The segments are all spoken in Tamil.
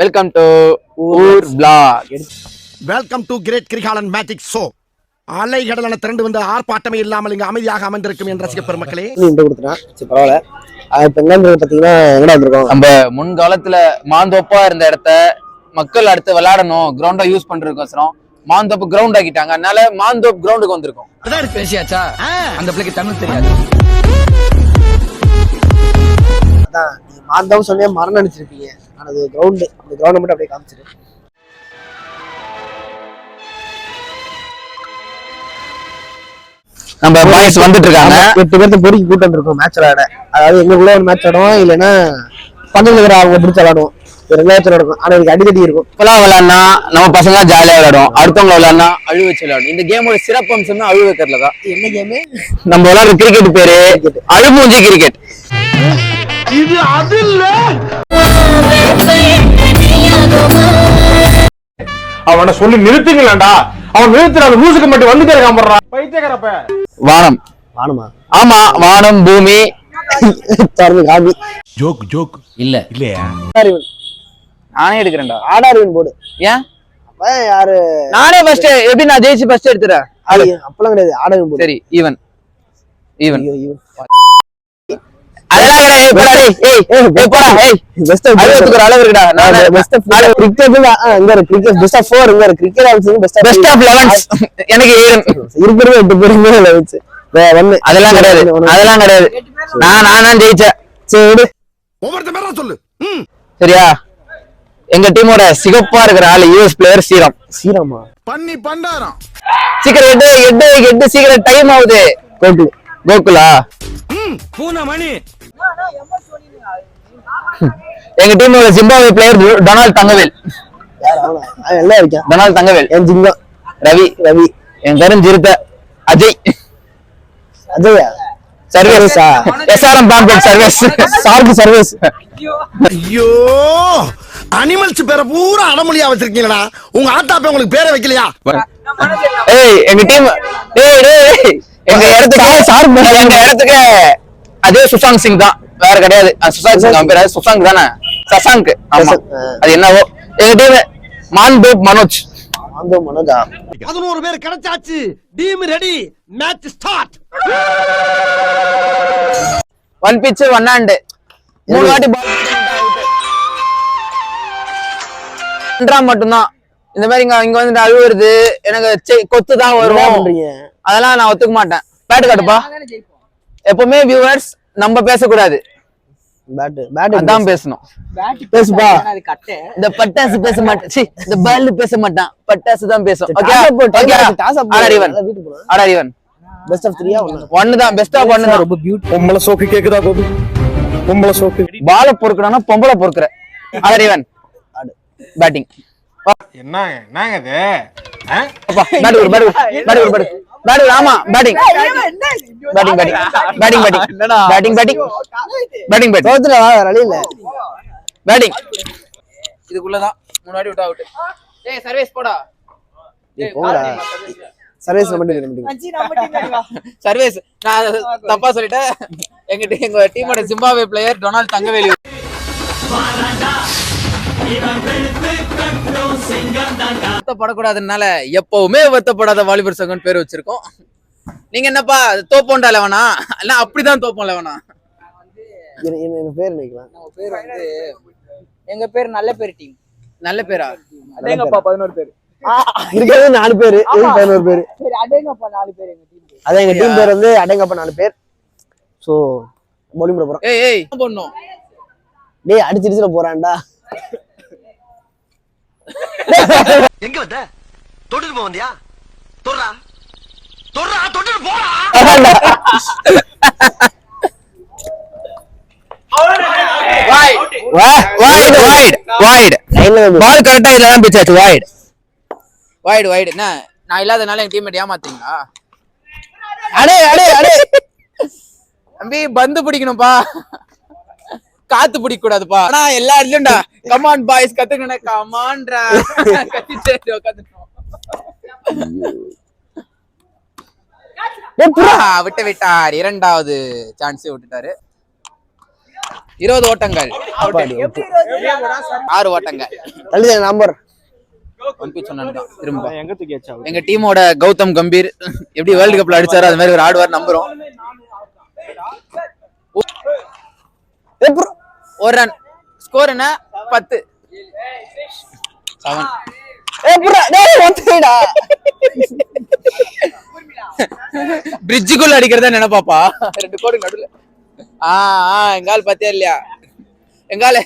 Welcome to our vlog. Welcome to great Kirikalan magic show. அலைகடலான திரண்டு வந்து ஆர்ப்பாட்டமே இல்லாமல் இங்கு அமைதியாக அமர்ந்திருக்கும் என் ரசிக பெருமக்களே. பரவாயில்ல. இப்ப என்ன பாத்தீங்கன்னா எங்கடா வந்திருக்கோம்? நம்ம முன்காலத்துல மாந்தோப்பா இருந்த இடத்த மக்கள் அடுத்து விளையாடணும் கிரவுண்டா யூஸ் பண்றதுக்கோசரம் மாந்தோப்பு கிரவுண்ட் ஆக்கிட்டாங்க. அதனால மாந்தோப் கிரவுண்டுக்கு வந்திருக்கோம். பேசியாச்சா? அந்த பிள்ளைக்கு தமிழ் தெரியாது. அதான் நீங்க மாந்தோப்பு சொன்னே மரம் நினைச்சிருப்பீங்க. ஆனா அது கிரவுண்ட். அந்த கிரவுண்ட் மட்டும் அப்படியே காமிச்சிரு. நம்ம பாய்ஸ் வந்துட்டு இருக்காங்க. 8 பேர்த்த பொறுக்கி கூட்டு வந்திருக்கோம் மேட்ச் விளையாட. அதாவது எங்களுக்குள்ள ஒரு மேட்ச் ஆடுவோம், இல்லைன்னா பக்கத்துல இருக்கிற அவங்க பிடிச்ச விளையாடுவோம். ரெண்டு மேட்ச் நடக்கும். ஆனா இதுக்கு அடிக்கடி இருக்கும். இப்பெல்லாம் விளையாடுனா நம்ம பசங்க ஜாலியா விளையாடும், அடுத்தவங்க விளையாடுனா அழு வச்சு விளையாடும். இந்த கேமோட சிறப்பு அம்சம் அழு வைக்கிறதுல தான். என்ன கேமு? நம்ம விளையாடுற கிரிக்கெட் பேரு அழுமூஞ்சி கிரிக்கெட். இது அது இல்ல. அவனை சொல்லி நிறுத்துங்களா? அவன் நிறுத்துற மூசுக்கு மட்டும் வந்துட்டே இருக்கான். பைத்தியக்காரப்ப. வானம். வானமா? ஆமா, வானம் பூமி காமி. ஜோக் ஜோக் இல்ல இல்லையா? நானே எடுக்கிறேன்டா. ஆடாரிவன் போடு. ஏன் யாரு? நானே ஃபர்ஸ்ட் எப்படி நான் ஜெயிச்சு ஃபர்ஸ்ட் எடுத்துறேன். அப்பெல்லாம் கிடையாது. ஆடாரிவன் போடு. சரி, ஈவன் ஈவன் ஐயோ அதெல்லாம் கிடையாது. போடா டேய். ஏய் போடா. ஏய் பெஸ்ட் ஆஃப் அதுக்கு அளவு இருக்குடா. நான் பெஸ்ட் ஆஃப் கிரிக்கெட் இங்க இருக்கு. கிரிக்கெட் பெஸ்ட் ஆஃப் 4 இங்க இருக்கு. கிரிக்கெட் ஆல்சோ பெஸ்ட் ஆஃப் 11 எனக்கு 7 இருக்கிறது 8 பேருமே 11. அதெல்லாம் கிடையாது. அதெல்லாம் கிடையாது. நான் ஜெயிச்சேன். சரி விடு. ஒவ்வொருத்த பேரா சொல்லு. சரியா? எங்க டீமோட சிகப்பா இருக்கிற ஆளு யூஎஸ் பிளேயர் சீரமா பண்ணி பண்டாரம். சீக்கிரம் எட்டு சீக்கிரம் டைம் ஆகுது. கோகுலா பூனமணி. எங்க டீமோட ஜிம்பாப்வே பிளேயர் டொனால்ட் தங்கவேல். எல்லாம் இருக்கா? டொனால்ட் தங்கவேல். என் ஜிங்கம் ரவி என் கரும் ஜிருத்த அஜய். அஜயா சர்வீஸா? எஸ்ஆர்எம் பாம்பேட் சர்வீஸ். சார்பு சர்வீஸ். ஐயோ, அனிமல்ஸ் பேரை பூரா அடமொழியா வச்சிருக்கீங்களா? உங்க ஆத்தாப்ப உங்களுக்கு பேரை வைக்கலையா? ஏய் எங்க டீம் எங்க இடத்துக்கு அதே சுஷாந்த் சிங் தான், வேற கிடையாது. சுஷாந்த் சிங் அவன் பேர் சுஷாந்த் தானே? சசாங்க். ஆமா, அது என்னவோ. எங்க டீம் மான்தோப் மனோஜ். மனோஜா 11 பேர் கிடைச்சாச்சு. Team ready. Match start. One pitch one hand 3 வாட்டி பால் மட்டும்தான். இந்த மாதிரி இங்க வந்து அழுவுறது எனக்கு கொத்து தான் வரும். அதெல்லாம் நான் ஒத்துக்க மாட்டேன். பேட் காட்டுப்பா. எப்பவுமே வியூவர்ஸ் நம்ம பேசக்கூடாது, அதான் பேசணும். பேசுப்பா. இந்த பட்டாசு பேச மாட்டேன். இந்த பால் பேச மாட்டான், பட்டாசு தான் பேசும். பெஸ்ட் ஆஃப் 3 1 தான். பெஸ்ட் ஆஃப் 1 தான். ரொம்ப பியூட்டிஃபுல். பொம்பளை சோக்கு கேக்குதா கோபி? பொம்பளை சோக்கு. பால பொறுக்கணும்னா பொம்பளை பொறுக்குற. அலரிவன் பேட்டிங். என்னங்க இது? ஆமா பேட்டிங். இதுக்குள்ளதான் 3 வாட்டி விட்டா அவுட். ஏய் சர்வீஸ் போடா. சர்வீஸ் சர்வீஸ் நான் தப்பா சொல்லிட்டேன். எங்க டீமோட ஜிம்பாப்வே பிளேயர் டொனால்ட் தங்கவேலு. வருத்தப்படக்கூடாதுனால எப்பவுமே வருத்தப்படாத வாலிபர் சங்கன் பேர் வச்சிருக்கோம். நீங்க என்னப்பா தோப்போண்டா லெவனா? இல்ல அப்படிதான் தோப்போம் லெவனா? பேர் நினைக்கலாம். பேர் வந்து எங்க பேர் நல்ல பேர் டீம். நல்ல பேரா? அடேங்கப்பா 11 பேர். இருக்கிறது 4 பேர். 11 பேர். சரி அடேங்கப்பா 4 பேர் எங்க டீம். அதான் எங்க டீம் பேர் வந்து அடேங்கப்பா 4 பேர். சோ பவுலிங் போட போறோம். ஏய் பண்ணோம். டேய் அடிச்சிடுச்சுல போறான்டா. எங்க வந்த? தொட்டுட்டு போவந்தியா? தொடுறா தொட்டுட்டு போடா. பால் கரெக்டா இல்லதான் பிச்சாச்சு. வைட் என்ன நான் இல்லாதனால எங்க டீம்மேட் ஏமாத்தீங்களா? அடே தம்பி பந்து பிடிக்கணும்பா, காத்து பிடிக்க கூடாதுப்பா. ஆனா எல்லா இடத்துலயும்டா கமான் பாய்ஸ் கத்துக்கணும். கமான்டா கத்திட்டே உட்காந்துட்டோம். விட்டு விட்டார். 2வது சான்ஸ் விட்டுட்டாரு. 20 ஓட்டங்கள் 6 ஓட்டங்கள் தள்ளி நம்பர் சொன்னான் திரும்ப எங்க டீமோட கௌதம் கம்பீர் எப்படி வேர்ல்டு கப்ல அடிச்சாரு அது மாதிரி ஒரு ஆடுவார் நம்புறோம். ஒரு ரன் ஸ்கோர் என்ன 10 7 பிரிட்ஜுக்குள்ள அடிக்கிறதா நினைப்பாப்பா 2 கோடி நடுல. எங்கால் பாத்தியா இல்லையா எங்கால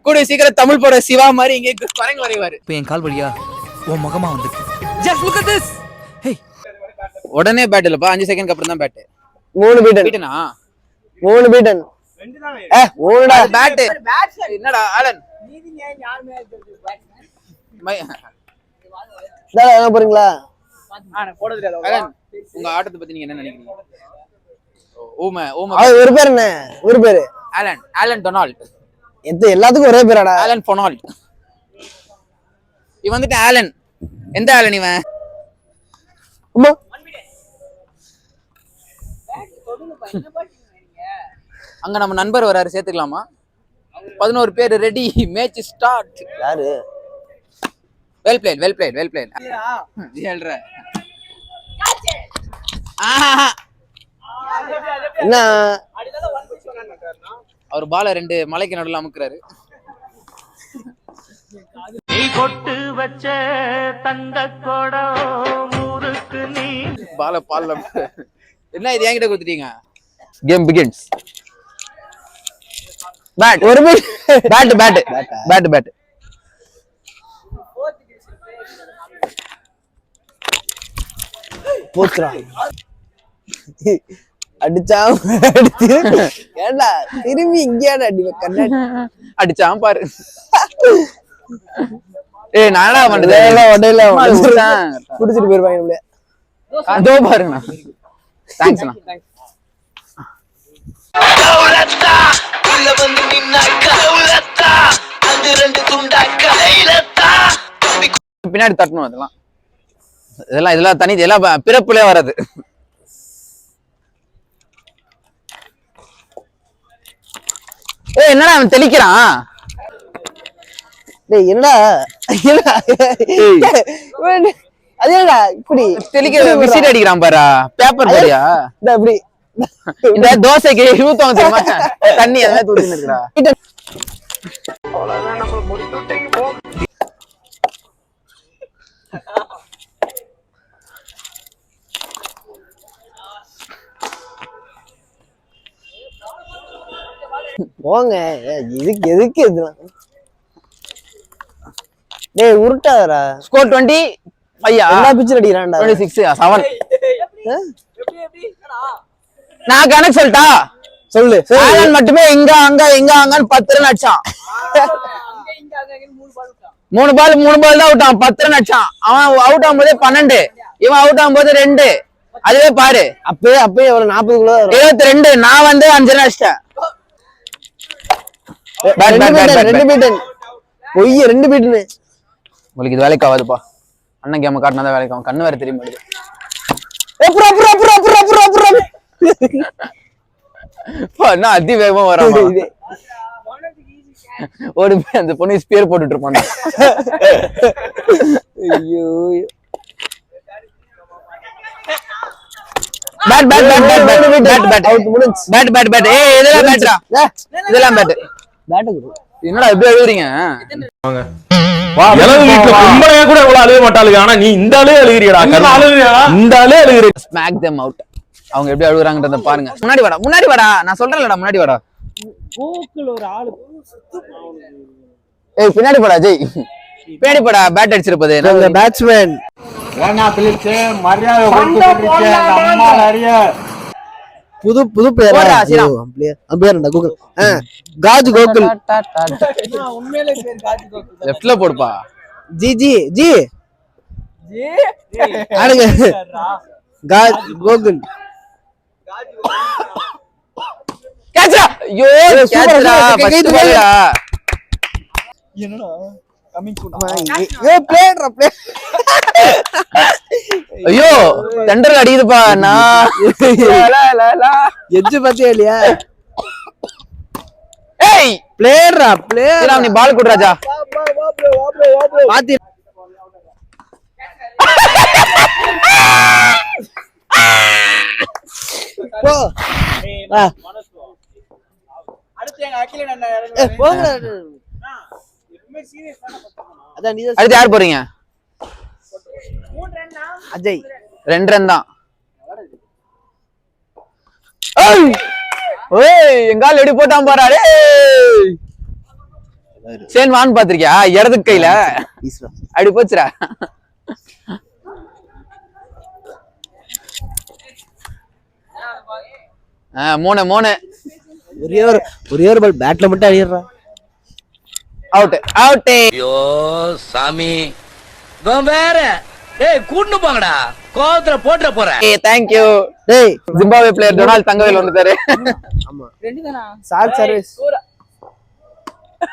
கூட சீக்கிரம் தமிழ் போற சிவா மாதிரி இங்கே குரங்கு வரைவாரு. இப்போ என் கால் வழியா உன் முகமா வந்துருக்கு. Just look at this. Hey உடனே பேட் இல்லப்பா 5 செகண்ட் அப்புறம் தான் பேட். 3 பீட்டன் பீட்டனா 3 பீட்டன் ஓடுடா பேட் என்னடா ஆலன் போறீங்களா? ஆலன் உங்க ஆட்டத்தை பத்தி நீங்க என்ன நினைக்கிறீங்க? ஊம ஒரு பேர் என்ன ஒரு பேரு ஆலன் டொனால்ட். எல்லாத்துக்கும் ஒரே பேராடா? ஆலன் பொனால்ட். இவன் வந்துட்டு ஆலன். எந்த ஆலன் இவன்? அங்க நம்ம நண்பர் வராரு சேர்த்துக்கலாமா? 11 பேர் ரெடி மேட்ச் ஸ்டார்ட். யாரு? வெல் பிளேட் ஏழ்ற என்ன அவர் பால 2 மலைக்கு நடுவுல அமுக்குறாரு. நீ கொட்டு வச்ச தங்க கொடம் ஊருக்கு நீ பால பால்ல என்ன இது என்கிட்ட கொடுத்துட்டீங்க? Game begins. பேட் ஒரு பேட் போச்சுடா. அடிச்சா அடிச்சு ஏண்டா திரும்பி இங்கேயாடா அடி கண்ணாடி அடிச்சான் பாரு. நானா பண்றது உடையில குடிச்சிட்டு போயிருவாங்க. அதோ பாருங்கண்ணா. தேங்க்ஸ்ண்ணா. பின்னாடி தட்டணும். இதெல்லாம் தனி இதெல்லாம் பிறப்புலே வராது. என்னடா அவன் தெளிக்கிறான்? என்னடா அதேடா இப்படி தெளிக்க விசிட் அடிக்கிறான் பாரா. பேப்பர் பாரியா அப்படி இந்த தோசைக்கு ஊத்துவாங்க தெரியுமா தண்ணி அதெல்லாம் தூக்கிட்டு இருக்கா. போங்க எதுக்கு இதெல்லாம் டேய் உருட்டாதடா. ஸ்கோர் 25 எல்லா பிச்சர் அடிக்கறான்டா. 26 7 நான் கணக்கு சொல்லிட்டா சொல்லு. ஆலன் மட்டுமே இங்க அங்கன்னு 10 ரன் அடிச்சான். 3 பால் தான் அவுட்டான். 10 ரன் அடிச்சான். அவன் அவுட் ஆகும்போதே 12, இவன் அவுட் ஆகும்போது 2. அதுவே பாரு அப்பவே எவ்வளவு 40 கிலோ 22. நான் வந்து 5 ரன் அடிச்சிட்டேன். 2 பீட்டன் பொய் 2 பீட்டன். உங்களுக்கு இது வேலைக்கு ஆகாதுப்பா. அண்ணன் கேம காட்டினா தான் வேலைக்கு ஆகும். கண்ணு வேற தெரிய மாட்டேங்குது. என்ன அதி வேகமா வரான். ஓடி போய் அந்த பொண்ணு ஸ்பியர் போட்டுட்டு இருப்பான். ஐயோ என்னடா இப்படி அழுகுறீங்க? பொம்பளையா கூட இவ்வளவு அழுக மாட்டாளுங்க. ஆனா நீ இந்த ஆளே அழுகிறியடா. இந்த ஆளே அழுகுற. Smack them out. அவங்க எப்படி அழுகுறாங்கன்றத பாருங்க. முன்னாடி வாடா நான் சொல்றேன்லடா முன்னாடி வாடா. பின்னாடி போடா ஜெய். பின்னாடி போடா பேட் அடிச்சிருப்பது நாங்க பேட்ஸ்மேன். மரியாதை புது பிளேயர் அம்பையர்டா கூகுள். காஜ் கோகுல் உண்மையிலே பேர் காஜி கோகுல். லெஃப்ட்ல போடுப்பா. ஜி ஆடுங்க. காஜ் கோகுல் கேட்ச்ரா. ஐயோ கேட்ச்ரா. ஃபர்ஸ்ட் பால்டா. என்னடா கமிங் சூன். பிளேயர்டா பிளே. ஐயோ தண்டர் அடிக்குதுப்பா. நான் எஜ்ஜு பாத்தியா இல்லையா? பிளேயரா பிளேயர் ஸ்ரீராம் நீ பால் கொடு ராஜா. பாத்தி போ அடுத்து எங்க அகிலன் அண்ணா போங்க அதான் நீ அடுத்து யார் போறீங்க? அஜய் 2 ரன் தான். ஓய் எங்கால் எடி போட்டான் பாரு. டேய் சேன் வான் பாத்திருக்கியா? இடது கையில அப்படி போச்சுடா. மூணு ஒரே ஒரு பால் பேட்ல மட்டும் அடிறா. Out out. ஐயோ சாமி வேற டேய் கூட்டு போங்கடா கோவத்துல போட்ற போறேன். Thank you. டேய் ஜிம்பாப்வே பிளேயர் டொனால்ட் தங்கவேல் வந்துட்டாரு. ஆமா ரெண்டு தானா சால் சர்வீஸ்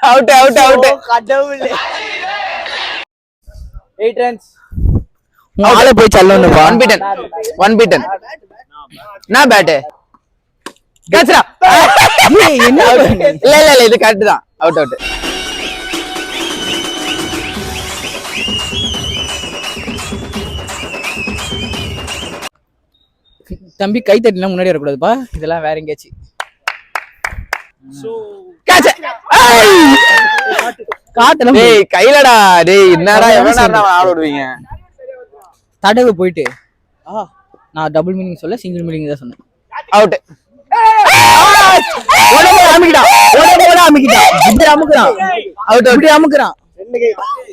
அவுட் அவுட் அவுட். கடவுளே 8 ரன்ஸ் ஆளே போய் சல்லணும்பா. ஒன் பீட்டன் நான் பேட் கேட்ச்ரா. என்ன இல்ல இது கரெக்ட் தான். Out out. தம்பி கை தட்டிலாம் முன்னாடி வரக்கூடாதுப்பா, இதெல்லாம் வேற எங்கேயாச்சும். காட்டலாம் டேய் கையிலடா. டேய் என்னடா எவ்வளவு நேரம் ஆட விடுவீங்க? தடவை போயிட்டு நான் டபுள் மீனிங் சொல்ல சிங்கிள் மீனிங் தான் சொன்னேன். அவுட்.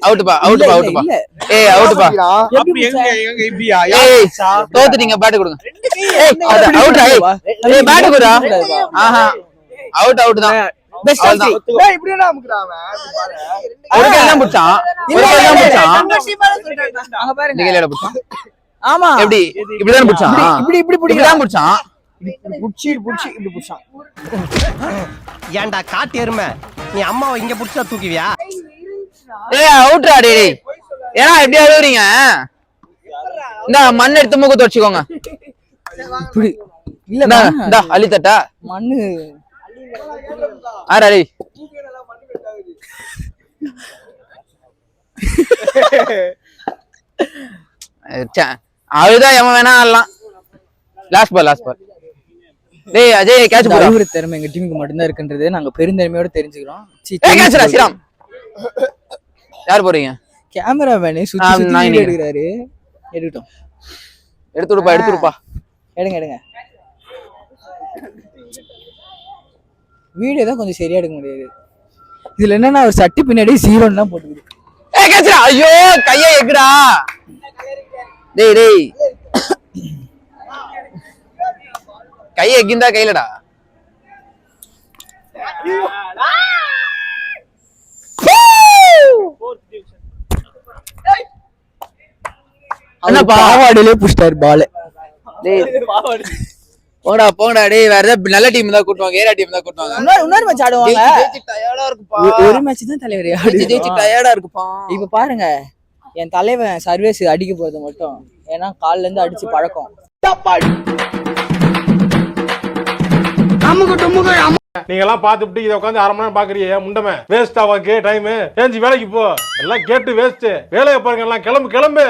அவுட்பா அவுட்பா அவுட்பா. ஏய் அவுட்பா. ஏய் தோத்துட்டீங்க. பேட் கொடுங்க. ஏய் அவுட். ஏய் பேட் கொடுடா. ஆஹா அவுட் அவுட் தான். பெஸ்ட் ஆஃப் டேய் இப்படியே அமுக்குறான் அவன். ஒரு கையில தான் புடிச்சான். ஒரு கையில தான் புடிச்சான். அங்க பாருங்க. இந்த கையில புடிச்சான். ஆமா எப்படி இப்படி தான் புடிச்சான். இப்படி தான் புடிச்சான். புடிச்சி இப்படி புடிச்சான். ஏன்டா காட்டு எருமை, நீ அம்மாவை இங்க புடிச்சா தூக்குவியா? ஏய் அவுட்ரா. டேய் ஏன்னா இப்படி அழுவுறீங்க? இந்த மண் எடுத்து மூக்கு தொடச்சுக்கோங்க. இப்படி இல்ல இந்த அள்ளி தட்டா மண்ணு ஆறா. டேய் அழுதான் எவன் வேணா ஆடலாம். Last ball. டேய் அஜய் கேட்ச் போடு. அறிவுரை திறமை எங்க டீமுக்கு மட்டும்தான் இருக்குன்றது நாங்க பெருந்தன்மையோட தெரிஞ்சுக்கிறோம். ஏய் கேட்ச்டா ஸ்ரீராம். யார் போறீங்க? கேமராமேனே சுத்தி சுத்தி எடுக்கறாரு. எடுட்டோம். எடுத்துடுப்பா. எடுங்க. வீடியோ தான் கொஞ்சம் சரியா எடுக்க முடியாது. இதுல என்னன்னா ஒரு சட்டி பின்னாடி 0 தான் போட்டுக்குது. ஏய் கேட்ச்டா. ஐயோ கையை எக்குடா. டேய் கையை எக்கிந்தா கையிலடா. என்னப்பா பாவாடிலே புஷ்டார் பால். போங்கடா. டேய் வேற ஏதாவது நல்ல டீம் தான் கூட்டுவாங்க. ஏரா டீம் தான் கூட்டுவாங்க. இன்னொரு மேட்ச் ஆடுவாங்க. டயர்டா இருக்குப்பா. ஒரு மேட்ச் தான் தலைவர் ஜெயிச்சு டயர்டா இருக்குப்பா. இப்ப பாருங்க என் தலைவன் சர்வீஸ் அடிக்க போறது மட்டும், ஏன்னா கால்ல இருந்து அடிச்சு பழக்கம். நீங்க எல்லாம் பாத்துட்டு இதை உட்காந்து 1/2 மணி நேரம் பாக்குறீங்க. முண்டமே வேஸ்ட் ஆவாக்கு டைம். ஏஞ்சி வேலைக்கு போ. எல்லாம் கேட்டு வேஸ்ட். வேலையை பாருங்க எல்லாம். கிளம்பு.